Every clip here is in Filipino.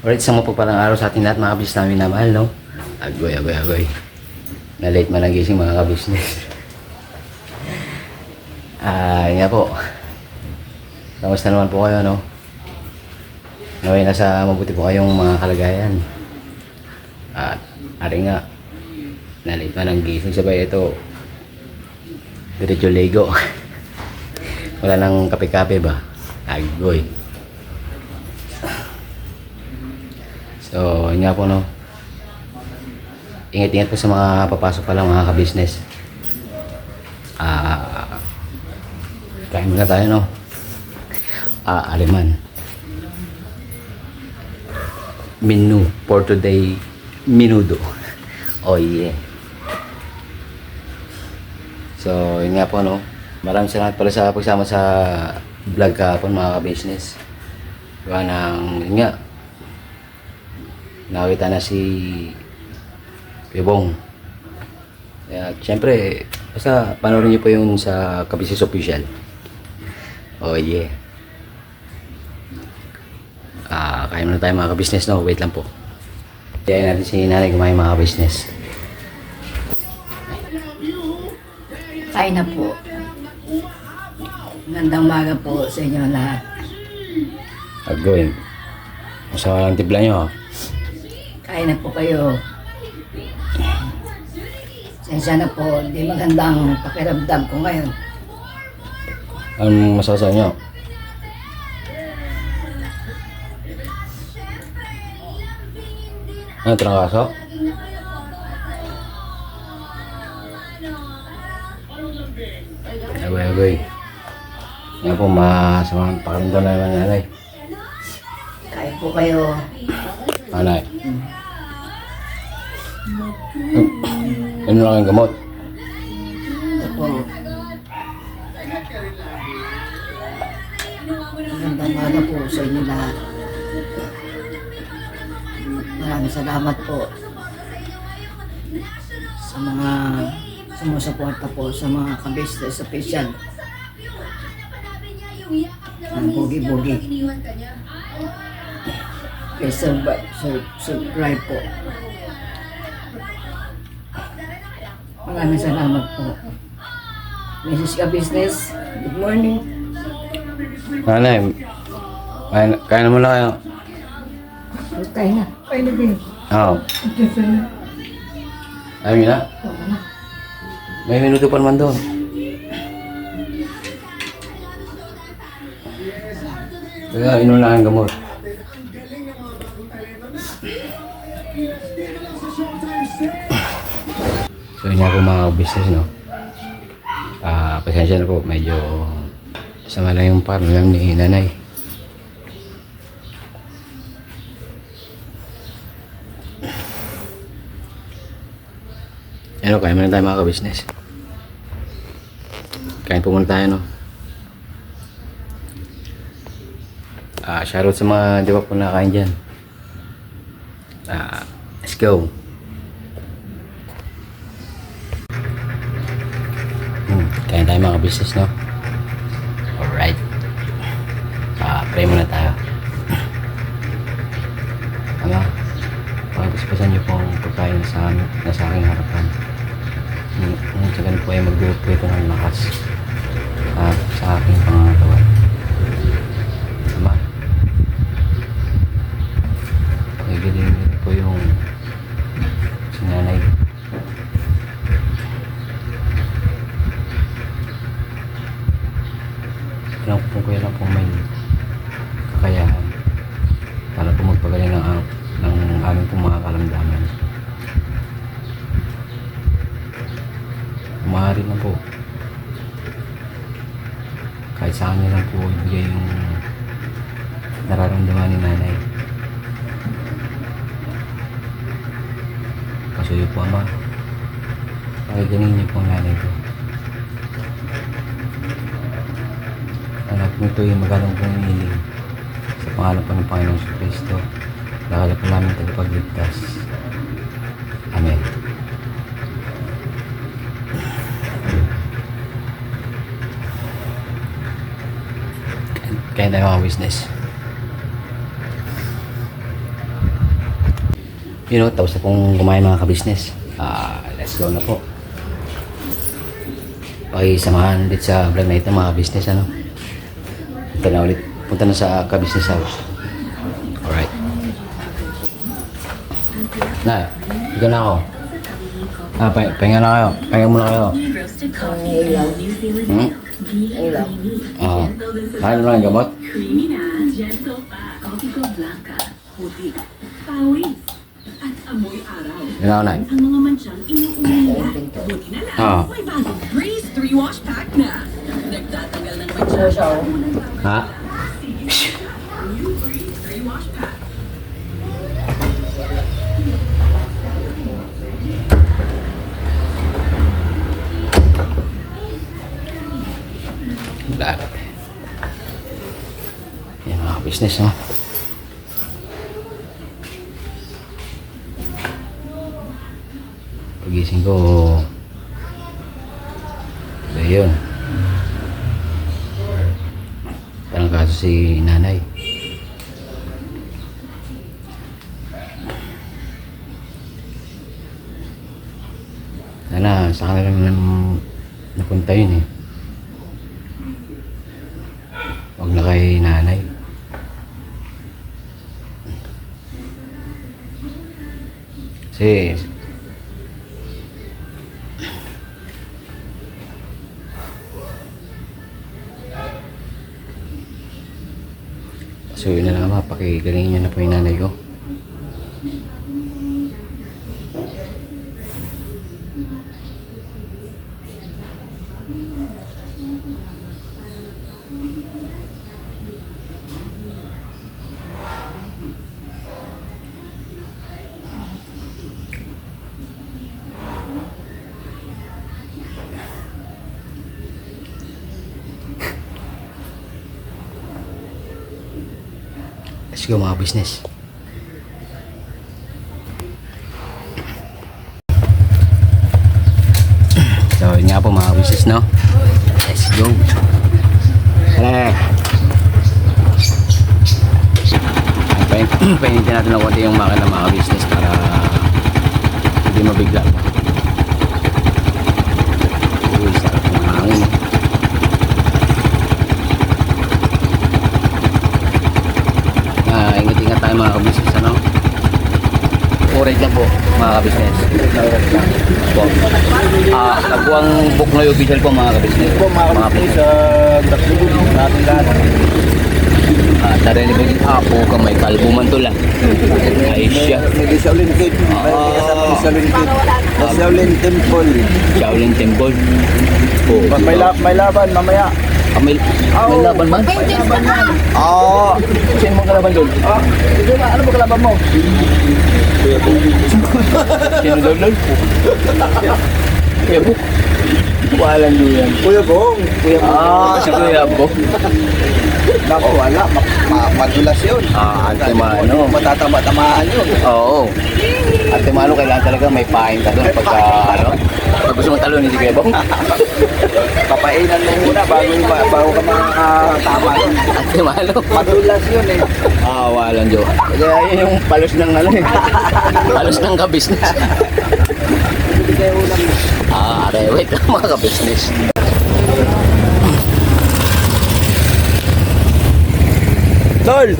Alright, isang mapagpalang araw sa ating lahat mga kabis namin na mahal, no? Agoy. Na-late man ang gising mga kabisnes. Yun nga po. Kamusta naman po kayo, no? Naway nasa mabuti po kayong mga kalagayan. At ari nga, na-late man ang gising. Sabay ito, diretso Lego. Wala nang kape-kape ba? Agoy. So, yun nga po, no? Ingat-ingat po sa mga papasok pa lang mga ka-business. Kain muna tayo, no? Aleman. Menu for today, menudo. Oh, yeah. So, yun nga po, no? Maraming salamat pala sa pagsama sa vlog kahapon mga ka-business. Diba nang, yun nga, nakita na si Bebong. At syempre, basta panoorin niyo po yung sa Kabisis Official. Oh yeah. Kain muna tayo mga ka-business, no? Wait lang po. Kaya natin si nanay kumain mga ka-business. Kain na po. Magandang umaga po sa inyo lahat. Agawin. Masama lang tibla nyo, ha? Kain na po kayo. Sensya na po, di magandang pakiramdam ko ngayon. Anong masasabi nyo? Ano, trangkaso? Agay. Yan po, masamang pakiramdam na naman nanay. Kain po kayo. Nanay. Ano lang ang gamot? Ito po. Magandang umaga po sa inyo lahat. Maraming salamat po sa mga sumusuporta po sa mga ka-business official. Ang bugi-bugi. Please subscribe po. Maraming salamat po. Mrs. Ka-Business, good morning. Nanay, kaya naman lang kayo. Kain na. Kain na din. Oo. Ayaw nyo na? May minuto pa naman doon. Kaya inom lang ang gamot. So yun nga po mga business, no? Pasensya na po, medyo sama lang yung parang ni nanay. Ano, kain muna tayo mga ka-business. Kain po muna tayo, no? Shoutout sa mga di ba po nakain dyan. Let's go. Kain tayo mga business, no? Alright. Pray muna tayo. Pagpaspasan niyo po ang pagkain sa aking harapan. Sa ganun po ay mag-build po ito ng lakas sa aking pangangatawan. Nagiling po yung sinanay. Kailangan po kuya lang po may kakayahan para po magpagaling ng aming pong mga kalamdaman. Maaari na po kahit sa kanya lang po ibigay yung nararamdaman ni nanay. Pasuyo po ama, pakiganin niyo po ang nanay ko. Anak nito yung magalang pong hiling sa pangalan po ng Panginoong Kristo. Nakala po namin tagapagligtas. Amen. Kaya tayo mga business. You know, tapos na pong kumain mga ka-business. Let's go na po. Okay, samahan ulit sa vlog na ito mga ka-business, ano. Punta na sa ka-business house. Alright. Na, dito na ako. Pahinga na kayo. Pahinga muna kayo. Hmm? Kaya mo lang yung gamot? Creamy na, gentle pa, coffee ko blanca, puti, pawis, at amoy araw. Yun ako, Nay. Ang mga mansyang inuuwi nila. Buti na lang, may bagong Breeze 3 wash pack na. Nagtatanggal ng mancha. Ha? New Breeze 3 wash pack. Dapat. Yan mga business, no? Pagising ko, ayun. Parang kaso si nanay. Sana, sa kanila lang napunta yun eh. Huwag na kay nanay. Kasi so yun na lang ama, pakigalingin niyo na po yung nanay ko. Let's go mga business. So yun nga po mga business, no? Let's go. Painitin natin ng konti yung makina mga business para hindi mabigla. Uy, sarap ng hangin. Ingat-ingat tayo mga ka-business, ano? Orange na po mga ka-business. Po. Nagbuang book na yung official po mga ka-business. Po mga kapatid sa Daklubog natin lahat. Tarili po din ako kamay kalbo man to lang. Ay siya. May Shaolin Kid. May kasama ni Shaolin Kid. Sa Shaolin Temple. Shaolin Temple. Pag may laban mamaya. May laban man? Oo. Sino mong kalaban doon? Ano ba kalaban mo? Sino doon doon? Kuya Buk. Walang doon. Kuya Bong. Si Kuya Buk. Naku, wala. Madulas yun. Ate Mano. Matatama-tamaan yun. Oo. Ate Mano, kailangan talaga may pain ka doon pagka, ano? Pag gusto mong talunin si Kuya Buk. Papainan mo muna bago ka makatama yun. Ate Mano. Madulas yun eh. Walang joke. Kaya yun yung palos ng ano eh. Palos ng ka-business. Hindi kayo ulam. Wait lang mga ka-business. Tol!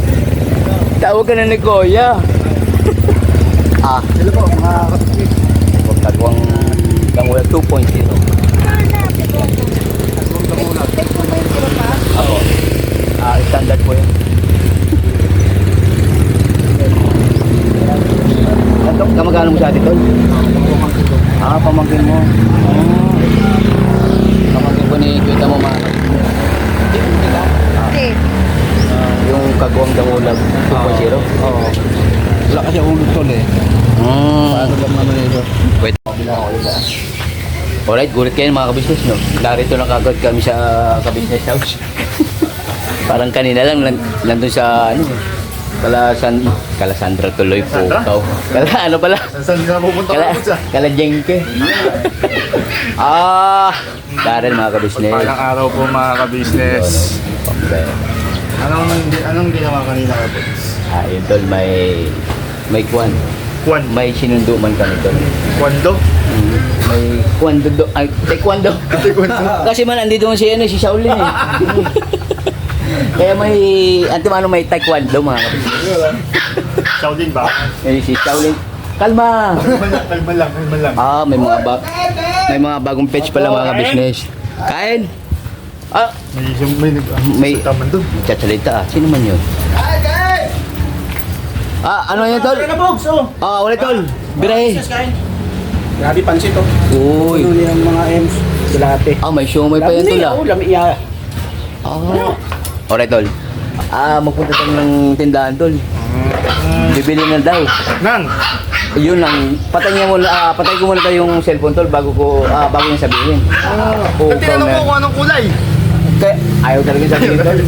Tawag ka na ni Kuya. Hello po mga kapatid. Huwag tagwang Gangula 2.0. Ako. Standard po yun. Kamagano mo sa atin, Tol? Pamangkin mo. Pamangkin ko ni Kuya mo mga yung Kagawang Dangulag 2.0. Oo. Wala kasi ulo tol eh. Paano lang naman ito? Wait. Alright, gulit kayo mga kabisnes, no? Narito lang kagad kami sa kabisnes house. Parang kanina lang nandun sa, ano, Kalasandra tuloy po. Ano pala? Saan ka pupunta Kalajengke. Darren mga kabisnes. Palang araw po mga ka-business. Okay. Anong ginawa kanina ka po? Yun tol, may kwan. Kwan. May sinundo man kami doon. Kwando? May kwando do, ay, taekwondo. Kasi man, andito si, si Shaolin eh. Kaya may, antimano may taekwondo mga kapatid. Shaolin ba? Eh, si Shaolin. Kalma! Kalma lang. Ah, may mga bagong page pala mga ka-business. Kain! Ah, May taman doon. magsasalita ah. Sino man yun? Ah, ano yan tol? Ah, wala tol. Birahe. Grabe pansit oh. Uy. Ano yung mga M's? Silate. Ah, may show may pa yan tol ah. Lami iya. Ah. Alright tol. Ah, magpunta tayo ng tindahan tol. Bibili na daw. Nang! Yun lang. Patay ko muna tayo yung cellphone tol bago yung sabihin. Oh, Tinanong mo kung anong kulay. Kaya, ayaw talaga sabihin tol.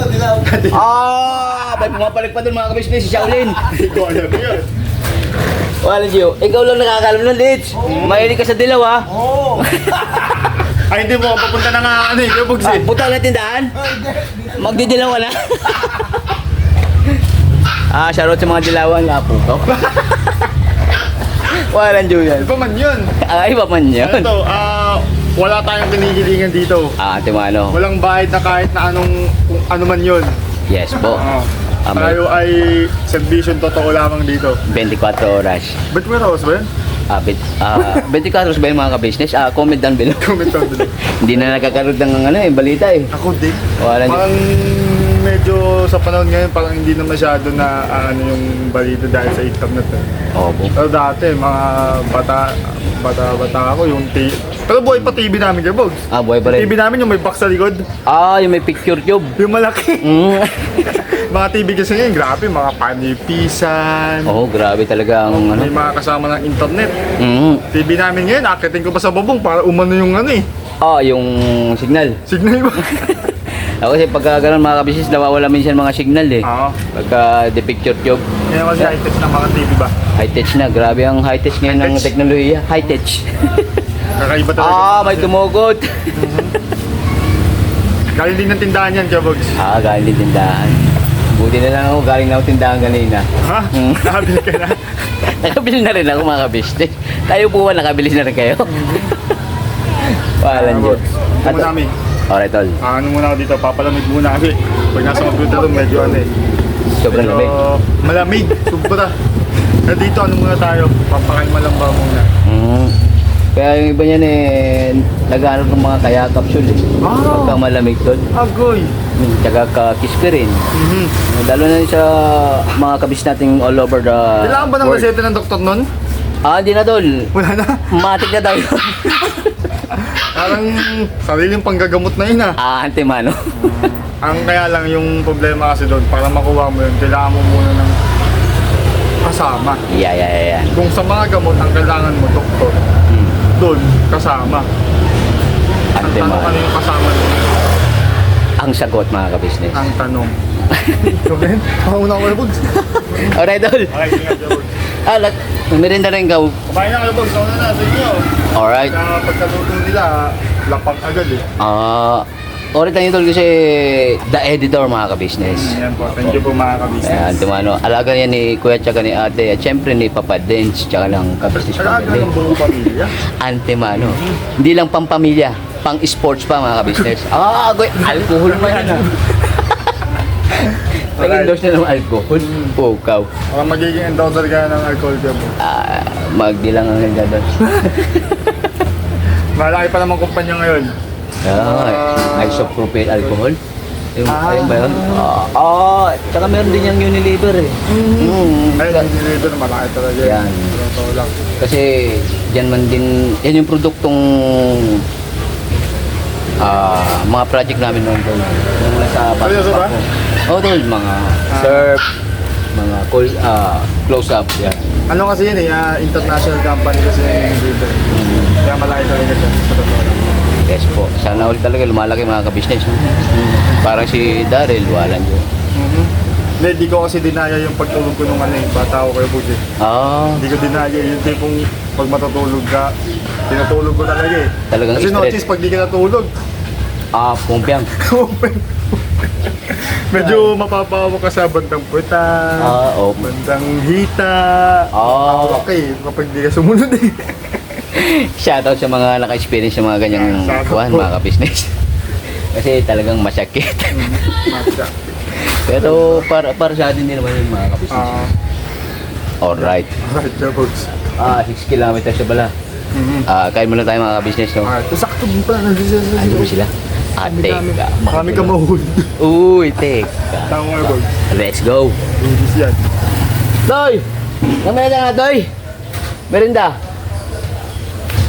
Dilaw. Ah, may pumapalik pa doon mga kabisnes si Shaolin. Ikaw alam mo yun. Wala Gio, ikaw lang nakakalam ng Litz. Mahilig ka sa dilaw ha. Oo. Ay, hindi mo. Papunta na nga ano eh. Kaya bugsi. Punta na tindahan. Magdidilaw ka na. Shoutout sa mga dilawan nga po. Walang Gio yan. Iba man yun. Iba man yun. Ito, wala tayong kinikilingan dito. Timano. Walang bahid na kahit na kung ano man yun. Yes po. Tayo ay servisyon totoo lamang dito. 24 oras. Ba't may rawas ba yan? 24 oras ba yung mga ka-business? Comment down below. Comment down below. Hindi na nakakaroon ng balita eh. Ako din. Wala Parang medyo sa panahon ngayon parang hindi na masyado na yung balita dahil sa internet eh. Opo. Pero dati mga bata ako yung pero buhay pa TV namin kayo, Bogs. Buhay pa rin. TV namin yung may box sa likod. Yung may picture tube. Yung malaki. Mm. Mga TV kasi ngayon, grabe, mga panipisan. Grabe talaga ang May mga kasama ng internet. Mm. TV namin ngayon, akitin ko pa sa bubong para umano yung Yung signal. signal ba? Kasi pagka ganun mga kabisnes, nawawala minsan mga signal eh. Oo. Pagka the picture tube, Kaya kasi high-tech ng mga TV ba? high-tech na. Grabe ang high-tech ngayon ng High-tech. teknolohiya. High-tech. Kakaiba talaga. May tumugot. Galing din ng tindahan yan, Kabogs. Galing din tindahan. Buti na lang ako, galing na ako tindahan kanina. Ha? Hmm. Nakabili ka na? Nakabili na rin ako mga kabisnes. Kayo po ba nakabili na rin kayo? Walang Diyos. Ito mo namin. Alright, tol. Ano muna ako dito, papalamig muna kasi pag nasa computer doon, medyo Sobrang lamig. Malamig, sobra. Dito, muna tayo, papakalma lang ba muna. Kaya yung iba niyan naghanap ng mga kaya capsule eh. Pagka malamig tol. Agoy! Tsaka ka-kispirin. Lalo na yun sa mga kabis nating all over the Kailangan ba ng world. reseta ng doktor nun? Hindi na tol. Wala na. Matik na tayo. Parang sariling panggagamot na yun Antimano. Ang kaya lang yung problema kasi doon, para makuha mo yun, kailangan mo muna ng kasama. Yeah. Kung sa mga gamot, ang kailangan mo, doktor, doon, kasama. Ang tanong ano yung kasama mo? Ang sagot mga kabisnes. Ang tanong. Okay? Pauna ko na, Bugs. Alright tol. Okay, sige nga, Bugs. Merinda rin ka. Kumain na kayo, Bugs. Kauna na, sa inyo. Alright. Kaya pagkaluto nila, lapang agad eh. Alright lang yun tol kasi the editor mga kabisnes. Ayan po, thank you po mga kabisnes. Ayan, Antimano. Alaga yan ni Kuya tsaka ni Ate. At syempre ni Papa Dens tsaka ng kabisnes Alaga family. ng buong pamilya. Antimano. Hindi lang pang-pamilya, pang-sports pa mga kabisnes. Goy, alcohol pa yan Nag-endorse na ng alcohol. Pukaw. Parang magiging endorser ka ng alcohol ka po. Magdilang ang endorse. Malaki pa naman kumpanya ngayon. Isopropyl alcohol. Ayun ba yun? Tsaka meron din yung Unilever eh. Ayun, yung nilito na malaki talaga. Yan. Totoo lang. Kasi dyan man din, yan yung produktong mga project namin noon doon. Yung nasa Seryoso ba? Tol, mga surf, mga close-up, yan. Ano kasi yun international company kasi yung nilito. Kaya malaki talaga siya. Sa totoo lang. Yes po. Sana ulit talaga lumalaki mga ka-business. Parang si Daryl, walang yun. Hindi, di ko kasi dinaya yung pagtulog ko nung bata ako kayo po dyan. Hindi ko dinaya yung tipong pag matutulog ka, tinutulog ko talaga eh. Talagang Kasi stress. notice pag di ka natulog, Pumpyang. Medyo mapapawa ka sa bandang puweta, Oo. bandang hita. Okay, kapag di ka sumunod eh. Shoutout sa mga naka-experience sa mga ganyang Shoutout kuhan, po. mga ka-business. Kasi talagang masakit. Masya. Pero para sa atin din naman yung mga ka-business. Alright. Right, Jabogs. 6 kilometers sa bala. Kain muna tayo mga ka-business, no? Ito sakto din pala. Ano ba sila? Teka. Marami ka mahuli. Uy, teka. Tama nga, Bogs. Let's go. Ladies yan. Toy! Mamaya na nga, Toy! Merinda!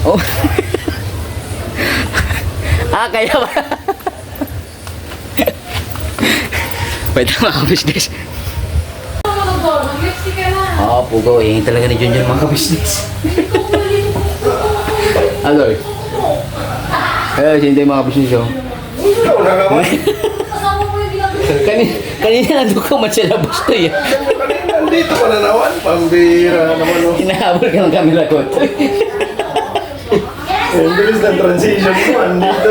Oh. Kaya ba? Wait, mga ka-business. Pugo. Talaga ni Junjun mga ka-business. Aloy. Hindi mga ka-business, oh. Kanina nandun ka man sa labas to yan. Nandito ka na naman, pambira naman. Oh. Hinahabol ka ng camera ko. Ang bilis ng transition mo, andito.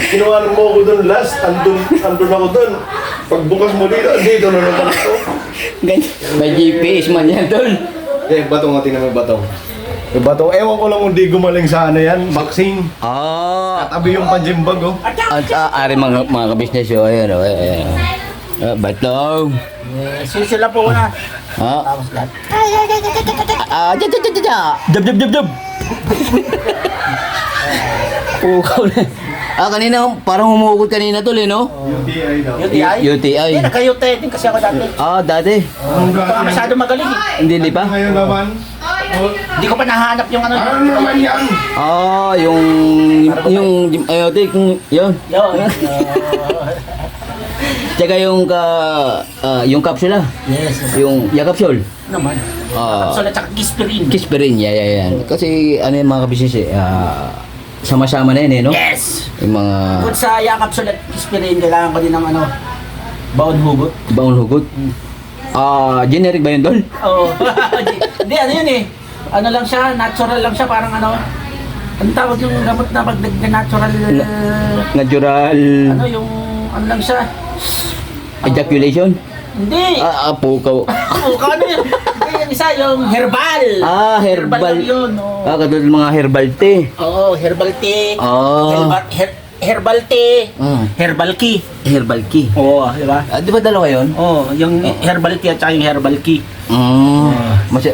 Kinuha mo ako doon last, andun ako doon. Pagbukas mo dito, andito na naman ako. May GPS man yan, tol. Batong, tingnan mo batong. Yung batong, ewan ko lang kung di gumaling sa ano yan, boxing. Katabi yung panjimbag, oh. Ari mga ka-business yun. Ayan, oh. Ayan. Batong. Sila po na. Tapos lahat. Jab. Pukaw na. Kanina, parang humugot kanina tol, no? UTI daw. UTI. Hindi, naka-UTI din kasi ako dati. Dati. Baka masyado magaling eh. Hindi pa? Ngayon naman, Hindi ko pa nahanap yung ano. ano naman yan? Yung IoT, yun. Tsaka yung capsule, Yes. yung capsule. Naman. So, at saka Gispirin. Kispirin, yan. Kasi ano yung mga kabisnes sama-sama na yun, no? Yes! Yung mga Bukod sa yakap sulat Gispirin, kailangan ko din ng ano, baon hugot. baon hugot. Generic ba yun, Dol? Oo. Hindi, ano yun eh. Ano lang siya, natural lang siya, parang ano. Ang tawag yung gamot na pag natural, Natural ano yung, ano lang siya. ejaculation? Hindi. Pukaw. Ano yun? Hindi, yung isa, yung herbal. Herbal. lang yun. Oo. Katulad ng mga herbal tea. Oo, herbal tea. Herbal tea. Herbal key. Herbal key. Oo, di ba? Di ba dalawa yun? Oo, yung herbal tea at saka yung herbal key.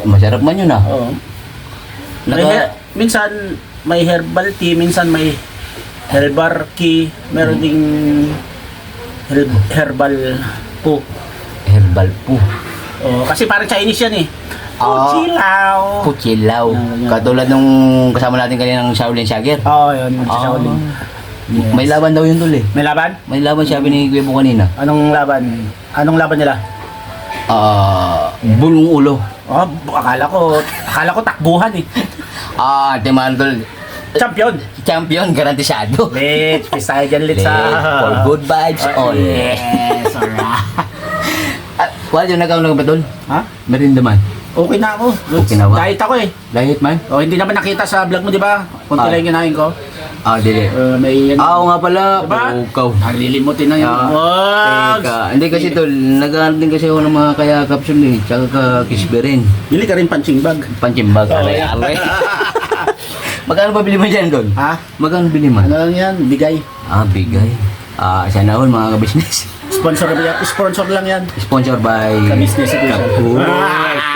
Masarap man yun, Oo. Minsan may herbal tea, minsan may herbal key, meron ding herbal po. Herbal po. Oo, kasi parang Chinese yan eh. Puchilaw. Puchilaw. Yan. Katulad nung kasama natin kanina ng Shaolin Shager. Oo, yun. Shaolin. Yes. May laban daw yun, Dol, eh. May laban? May laban sabi ni Kuya Bo kanina. Anong laban? Anong laban nila? Bulong ulo. Oh, akala ko takbuhan eh. Timan, Dol. Champion. Garantisado. Let's pisa tayo dyan, let's For good vibes only. Yes, alright. Wala yung nagkaunag ba, Dol? Ha? Merinda man. Okay na ako. Okay na ba? Diet ako eh. Diet man? Oh, hindi naman nakita sa vlog mo, di ba? Kunti lang yung kinain ko. Dili. May Oo nga pala. Diba? Pukaw. Nalilimutin na yun. Teka. Hindi kasi, Dol. Naghahanap din kasi ako ng mga kaya capsule eh. Tsaka kispirin. Bili ka rin punching bag. Panchimbag. Aray. Magkano ba bili mo dyan, Dol? Ha? Magkano bili mo? Ano lang yan? Bigay. Bigay. Sana all mga ka-business. Sponsor lang yan. Sponsor by Ka-business ito.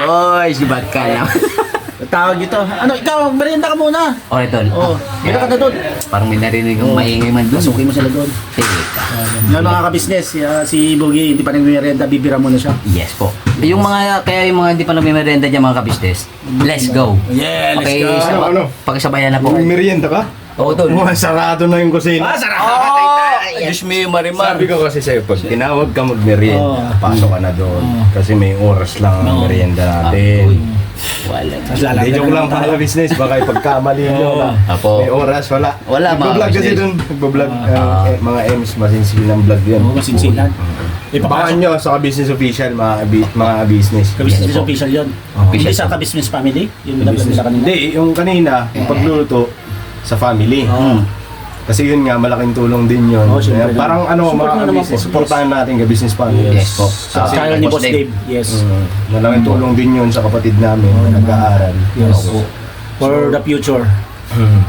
Toy, si Batka na. Tawag ito. Ano, ikaw, merienda ka muna. Okay, Tol. Oo. Bili ka na doon. Parang may narinig kong maingay man doon. Masukin mo sila doon. Teka. Yan mga ka-business, si Boogie hindi pa nagmerienda, bibira muna siya. Yes po. Yung mga, kaya yung mga hindi pa nagmimerenda dyan mga ka-business, let's go. Yeah, let's Okay, go. Ano? Pakisabayan na po. May merienda ka? Oo, Tol. Sarado na yung kusina. Sarap. Diyos mo yung marimar. Sabi ko kasi sa'yo, pag tinawag ka magmerienda, pasok ka na doon. Kasi may oras lang ang merienda natin. Wala. Hindi joke lang para business, baka ipagkamali nyo na. Apo. May oras, wala. Wala, mga Nagbablog kasi business. doon. Nagbablog. Mga M's, masinsin ng vlog yun. Oo, masinsinan. Baka nyo sa business official, mga business. Ka-business Yes, po. official yun. Official Hindi sa po. ka-business family. Yung nag-vlog sa kanila. Hindi, yung kanina, yung pagluluto sa family. Kasi yun nga, malaking tulong din yun. Oh, syempre. Kaya parang ano, Support mga na naman business, po. supportahan natin ka business family. Yes po. Sa channel ni Boss Dave. Yes. Malaking tulong din yun sa kapatid namin na nag-aaral. Yes. Opo. For the future.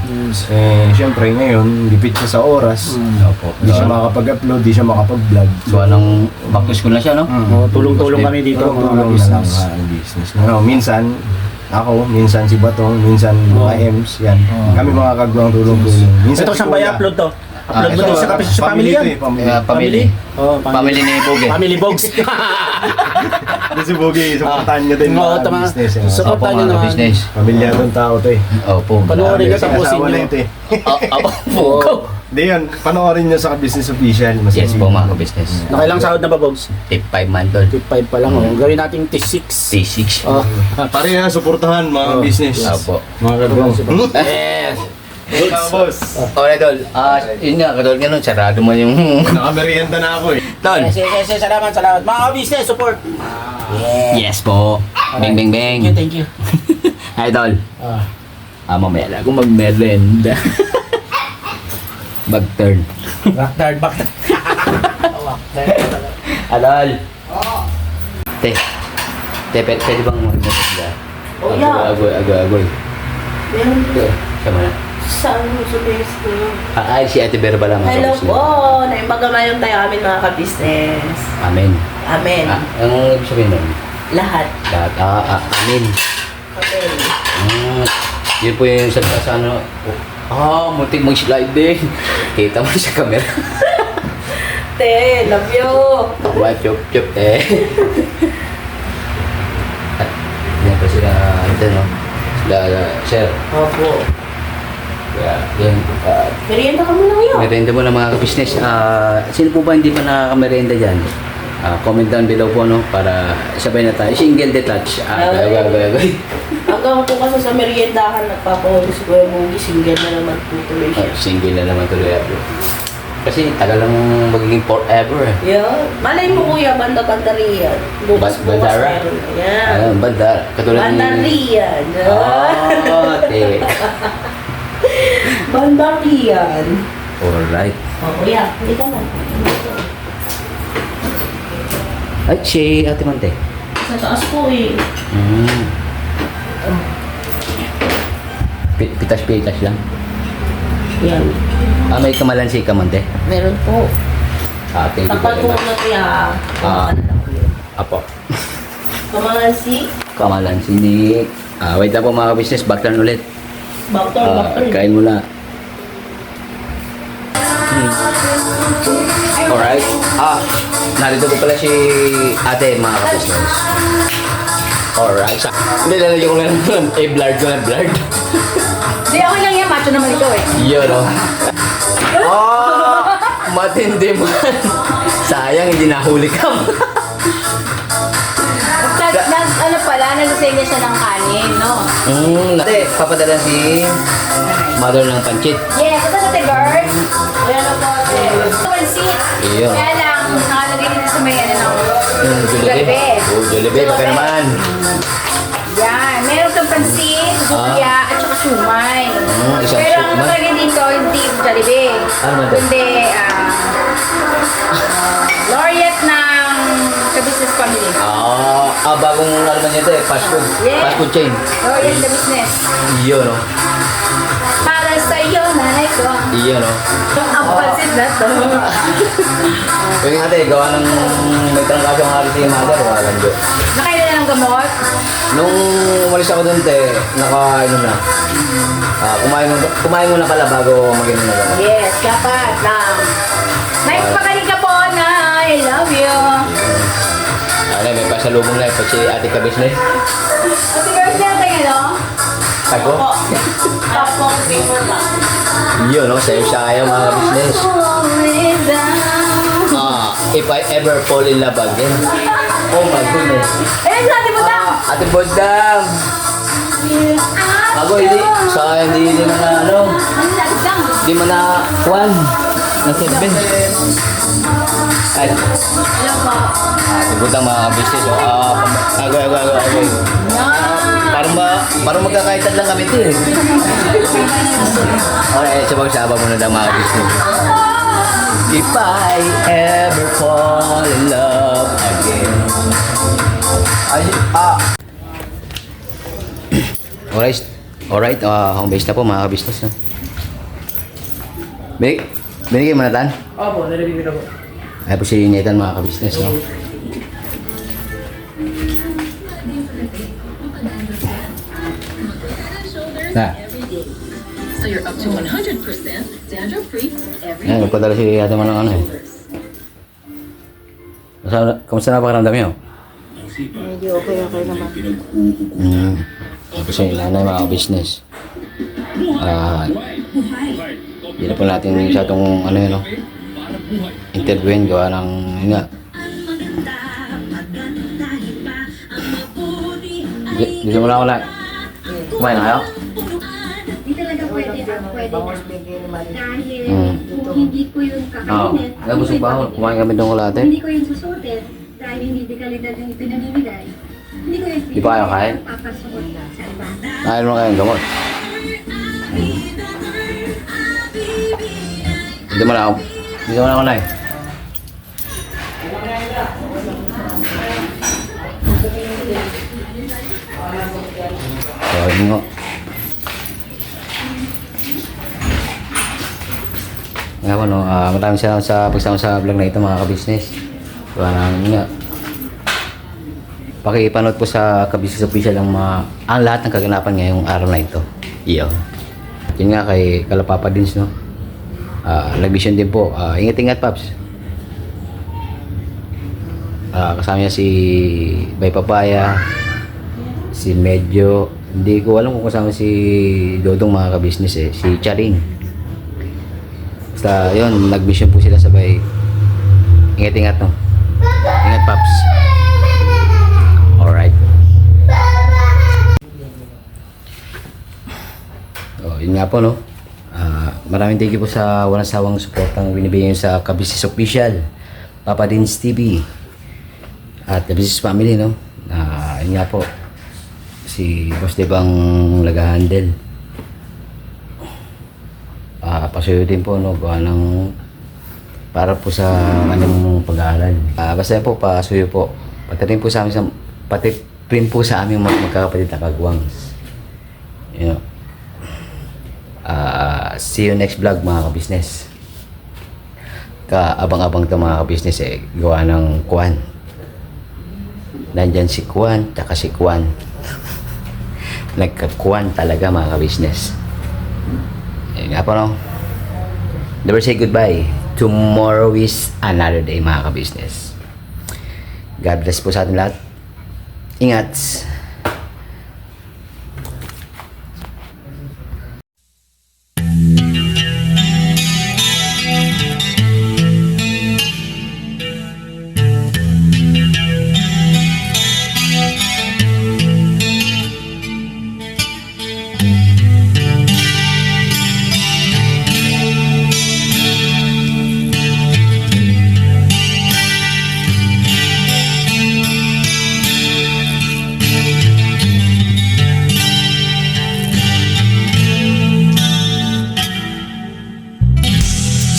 Yes. Siyempre ngayon, lipit siya sa oras. Opo. Hindi siya makakapag-upload, hindi siya makapag-vlog. So, anong back to school na siya, no? Oh, tulong-tulong kami dito mga Tulong na lang business. ang business. Minsan, ako, minsan si Batong, minsan mga Ems, yan. Kami mga kagawang tulong-tulong. Minsan Ito, si saan ba Kuya. i-upload to? Upload mo ito, din sa kapis sa family ito yan? eh, family. Family. Oh, Family ni Boge. Family Bogs. Ito si Bogi, supportahan niya din Oo, mga tama. business. Opo, Supportan nyo mga naman. business. Pamilyadong tao to eh. Opo. Panoorin nyo, Kasi tapusin asawa nyo. na ito eh. Opo. Hindi yun, panoorin niyo sa business official. Mas Yes po, mga business. Nakailang sahod na ba, Bogs? Tip 5 man tol. 5 pa lang. Oh. Gawin natin T6. T6. Oh. Pare na, supportahan mga business. Opo. Mga kagawang. Yes. Boss. Okay, tol. Yun nga, katol nga nun, sarado mo yung... Nakamerienda na ako eh. Tol. Yes. Salamat. Mga business, support. Yes po. Bang, bang, bang. Thank you. Hi, tol. Ah. Mamaya na ako mag-merenda. Bag-turn. Backyard. Adol. Te. Pwede bang mag-merenda? Oh, yeah. Agoy. Meron po. Sama na. Saan mo sa Facebook? Ay, si Ate Vera ba lang? Hello po! Naimagamayon tayo amin mga ka-business. Amen. Amen. Ang ibig sabihin nun? Lahat. Lahat. Amen. Okay. Yun po yung sa ano. Muntik mag-slide din. Kita mo sa camera. Te, love you! Chup, Yan po sila, ito no. Sila, sir. Opo. Yan. Merienda ka muna ngayon. Merienda mo na mga business. Sino po ba hindi pa nakaka-merienda dyan? Comment down below po no para sabay na tayo. Single detach. Gagawin. Hanggang po kasi sa meriendahan nagpapahuli si Kuya Bugi, single na naman po tuloy siya. Single na naman tuloy ako. Kasi tagal lang magiging forever eh. Yeah. Malay mo kuya, banda-banda riyan. Bandara? Yan. Banda. Katulad Banda riyan. Te. Banda riyan. Alright. Oh, kuya, hindi ka na. Ay, si Ate Mante. Sa taas po eh. Pitas-pitas lang. Yan. May kamalansi ka, Mante? Meron po. Thank you Tapos very po much. na kuya. Apo. Kamansi. Kamalansi ni... wait na po mga business. Backturn ulit. Baktor. Kain muna. Alright. Narito po pala si ate mga business. Alright. Hindi, lalagyan ko lang blurred ko na blurred. Hindi, ako lang yan. Macho naman ito eh. Yun, no? Matindi man. Sayang, hindi nahuli ka. Ano pala, nag-senya siya ng kanin, no? Ate, papadala si mother ng pancit. Yes, ito sa Tigard. Ayan na po. Pansit. Iyo. Kaya lang, nakalagay dito sa may ano ng Jollibee. Jollibee, baka naman. Yan, meron kang pansit, lumpia, at saka shumay. Isang Pero ang shumay. nakalagay dito, hindi Jollibee. Ano ba ito? Kundi, laureate ng ka-business family. Bagong ano man ito eh, fast food. Yeah. Fast food chain. Laureate the business. Iyo, no? Para sa iyo, nanay ko. Iyo, no? Ang pansit na to. Yung ate, gawa ng may trangkaso ng alis yung mother, walang do. Nakailan na ng gamot? Nung umalis ako dun, te, naka-ano na. Kumain muna pala bago mag-inom na gano'n. Yes, dapat lang. Nagpakaling ka po na I love you. May pasalubong na ito si ate ka-business. Happy birthday tayo, no? Tago? Tapos paper lang. Yun, no? Sayo-sayo mga business. If I ever fall in love again. Oh my goodness. Ayun, sa ating butang. Ate Bodam! Ako, hindi mo na ano, Ano sa butang? hindi mo na kuwan. Nasibin. Ay, Alam po. Ate Bodam mga business. Agoy. Yan. Parang magkakaitan lang kami ito eh. Okay, sabag-sabag muna daw mga business. If I ever fall in love again. Alright, home base na po mga business. No? Binigay mo na tan? Opo, nalibigyan ako. Ay po si Nathan mga ka-business, no? Na. So you're up to 100% dandruff-free every Ayan, nagpadala si Ate Man ng ano eh. Kamusta na pakiramdam niyo? Medyo okay naman. Tapos yung nanay mga business. Hindi na po natin masyadong ano yun, no? Interviewin, gawa ng yun nga. Dito mo lang ako lang. Kumain na kayo? Hindi talaga pwede na. Dahil Mm. kung hindi ko yun Oo. kakainin, Kaya busog pa ako. Kumain kami doon kulate. hindi ko yun susutin dahil hindi de kalidad yung ipinamimigay. Hindi ko yun Di ba kayo kain? papasuot sa iba. Kain mo kayong gamot. Dito mo lang ako. Dito mo lang ako na eh. So, yun nga. Nga po, no? Maraming salamat sa pagsama sa vlog na ito mga ka-business. Parang nga. Pakipanood po sa ka-business official ang lahat ng kaganapan ngayong araw na ito. Iyo. Yun nga kay Kalapapa Dins, no? Nag-mission din po. Ingat-ingat, Paps. Kasama niya si Bay Papaya, si Medyo. Hindi ko alam kung kasama si Dodong mga ka-business eh. Si Charing. Basta yun, nag-mission po sila sabay. Ingat-ingat, no? Ingat, Paps. Alright. Yun nga po, no? Maraming thank you po sa walang sawang support ang binibigay nyo sa ka-business official, Papa Dins TV, at the business family, no? Yun nga po, si Boss Dave ang nag-handle. Pasuyo din po, no? Gawa ng para po sa kanyang pag-aaral. Basta po, pasuyo po. Pati rin po sa aming magkakapatid na kagwangs. You know? See you next vlog mga ka-business. Kaabang-abang to mga ka-business eh. Gawa ng Kwan. Nandyan si Kwan, tsaka si Kwan. Nagka-Kwan talaga mga ka-business. Ayun nga po, no? Never say goodbye. Tomorrow is another day mga ka-business. God bless po sa atin lahat. Ingat.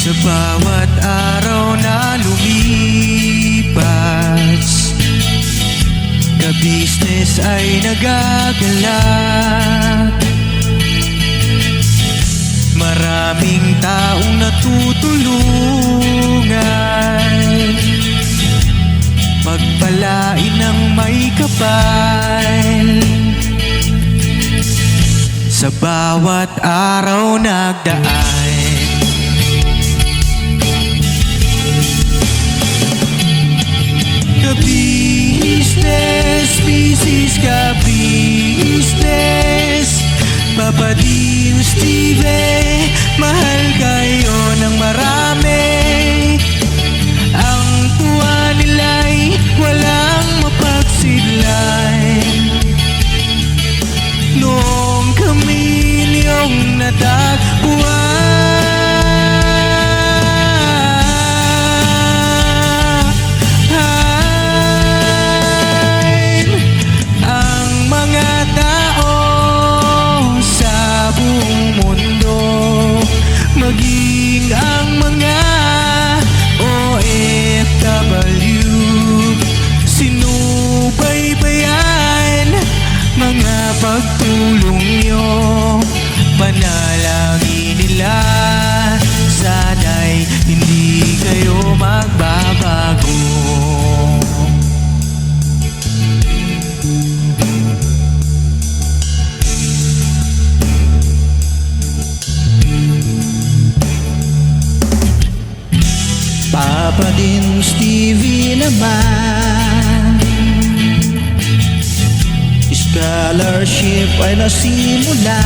Sa bawat araw na lumipas, ka-business ay nagagalak. Maraming taong natutulungan, pagpalain ng may kapal. Sa bawat araw nagdaan, ka-business, business ka-business, Papa Dins TV, mahal kayo ng marami. Ang tuwa nila'y walang mapagsidlay. Noong kami niyong natagpuan, ang mga tao pagtulong nyo. Panalangin nila, sana'y hindi kayo magbabago. Papa din Stevie naman, scholarship ay nasimula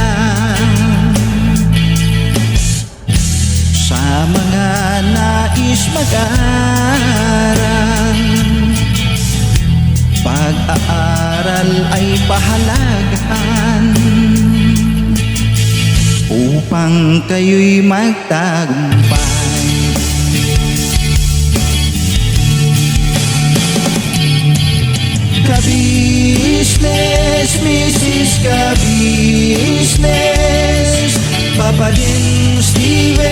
sa mga nais mag-aral. Pag-aaral ay pahalagahan upang kayo'y magtagumpay. Ka-business, Mrs. Ka-business, Papa din Steve,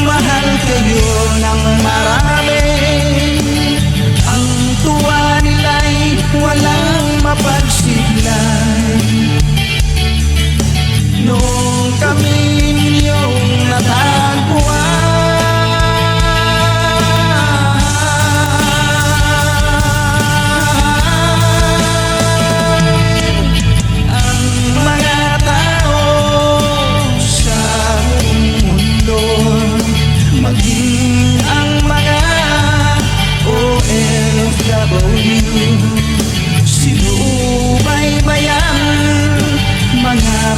mahal kayo ng marami. Ang tuwa nila'y walang mapagsiglay. Nung kami ninyong natagpuan,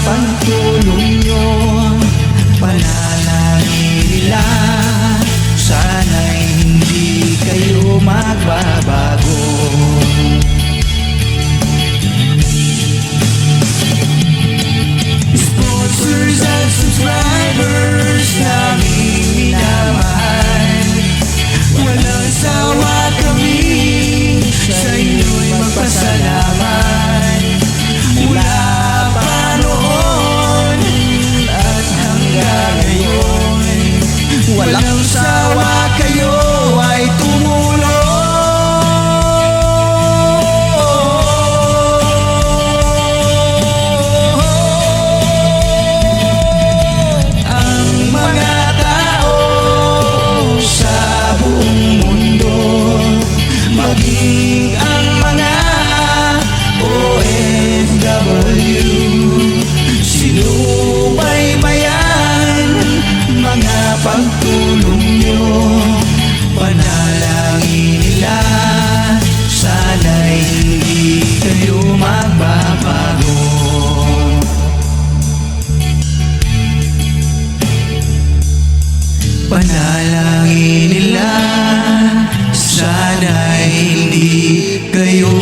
pagtulong nyo, panalangin nila, sana'y hindi kayo magbabago. Sponsors at subscribers naming minamahal, walang sawa kami sa inyo'y magpasalamat. Mula walang sawa kayo ay tumulong. Ang mga tao sa buong mundo, maging ang mga OFW, sinubaybayan mga pagtulong nyo, panalangin nila, sana'y hindi kayo magbabago. Panalangin nila, sana'y hindi kayo